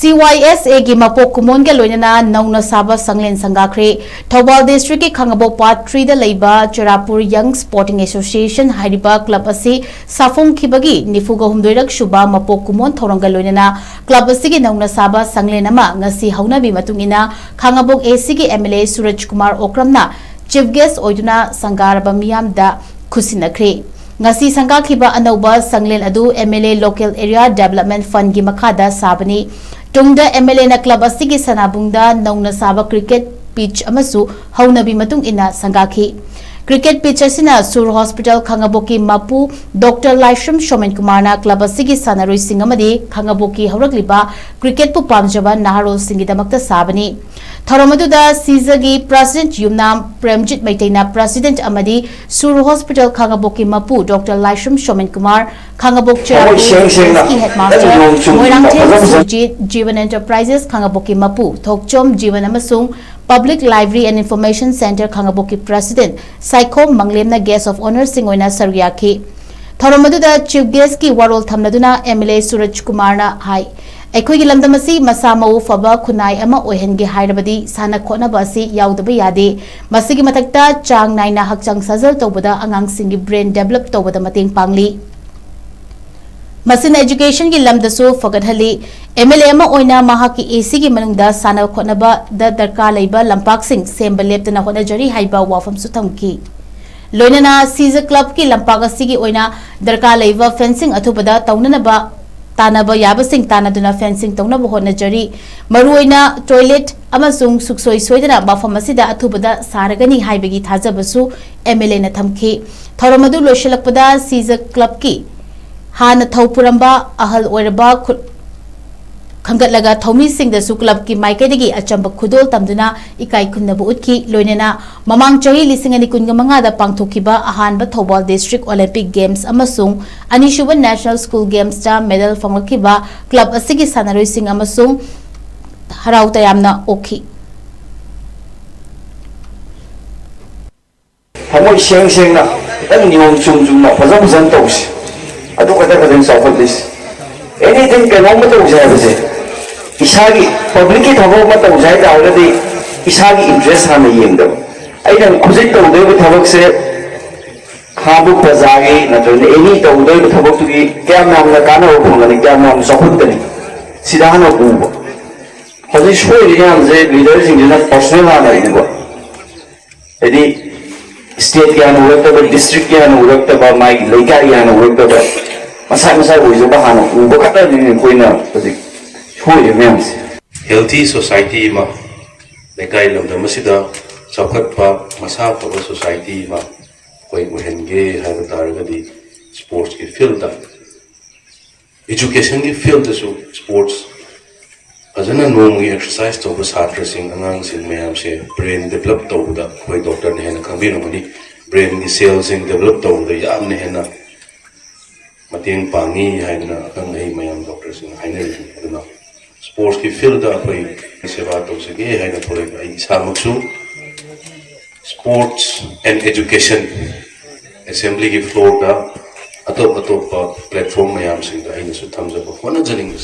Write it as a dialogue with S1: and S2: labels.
S1: CYSA की Mapok Kumon के Loinana Nouna Saba Sanglen Sangakhre Thobal District की Khangabok Part 3 da leiba Cherapur Young Sporting Association Hariba Club asi Safong Kibagi Nifuga Humdoirak Shuba Mapok Kumon Thoranga Loinana Club asi ki Nouna Saba Sanglen ama ngasi haunabi matungina Khangabok AC ki MLA Suraj Kumar Okramna Chief Guest oiduna Sangaraba Miyamda Khusinakre ngasi Sangakhiba Anauba Sanglen adu MLA Local Area Development Fund gi makhada sabani Tungda MLA na club asigi sanabungda Nouna Saba cricket pitch amasu haunabi matung ina sangakhi cricket pitch asina Sur Hospital Khangaboki Mapu Dr. Laishram Shomen Kumar na club asigi sanaroi singamadi Khangaboki haurakliba cricket pu pamjaba naharol singi damakta sabani Thoromaduda Cysa gi President Yumnam Premjit Maitaina President Amadi Sur Hospital Khangaboki Mapu Dr. Laishram Shomen Kumar Khangabok Cherapur Headmaster Moirang Sujit Jivan Enterprises Khangaboki Mapu Thokchom Jivan Amasung Public Library and Information Center Khangaboki President Saiko Manglemna Guest of Honor Singoina Saryaki Thoromaduda Chief Guest ki Warol Thamnaduna MLA Suraj Kumar na hai Ekhoi lamdamasi masa mau faba khunai ama oihenge hairabadi sana khona basi yaudaba yade masigi matakta chang naina hakchang sajal tobada angang singi brain develop tobada mateng pangli Masin education ki lamdasu fagadhali MLA ama oina mahaki AC ki manungda sana khona ba da darka leiba lampak sing semba leptana hona jari haiba wafam suthamki Loinana Cysa club ki lampak asigi oina darka leiba fencing athubada taunana ba Tanaba Yabasing Tanaduna fencing Tona Bohona Jari, Maruina toilet, Amasung Suksoi Swedana, Bafamasida Atubada, Saragani Haibagi Tazabasu, MLA Natamki, Thoramadu Loshalakpada, Cysa Club Ki, Hana Taupuramba, Ahal Weraba Kangatlaga Tommy Singh the Suklab ki Maikadigi Achamba Kudol Tamduna Ikai Kundabu Utki Loinana Mamang Chahi Lising and Kungamanga the Pangtokiba Ahanba Thobal District Olympic Games Amasung Anishuban National School Games Star Medal Fangakiba Club Asigi Sanaroi Sing Amasung Harautayamna Oki
S2: Hamoy Sheng Sheng na ang niyong sumsum na pasang tos ato kata sa office anything can mo to say Isagi public thabo ma to jai da already isagi interest ha mai yeng da ai dan khujit to de bu thabak se khabu pazagi na to any to de bu thabak tu gi kya nam na kana ho phang ni kya nam sa khut ni sida na ku bo hoji shoi ri yam je leader sing na personal na ni bo edi state kya no work to district kya no work to ba mai leika kya no work to ba masa masa wo je ba ha no ku bo ka ta ni koi na hoji
S3: Healthy society ma lekai lamda masida chawkat pa masa pa society ma koi muhenge haiba taragadi sports ki field da education ki field da su sports azana normal exercise to ba satra sing angang sing mayam se brain develop to da koi doctor ne hena khambi no mani brain ni cells in develop to da yam ne hena mateng pangi haina kang ei mayam doctor sing haina aduna sports की field अपनी सेवा तो सके है ना थोड़े सामक्सु sports and education assembly की floor दा अतो platform में हम सिंह दा इन सुथम जब फोन जनिंग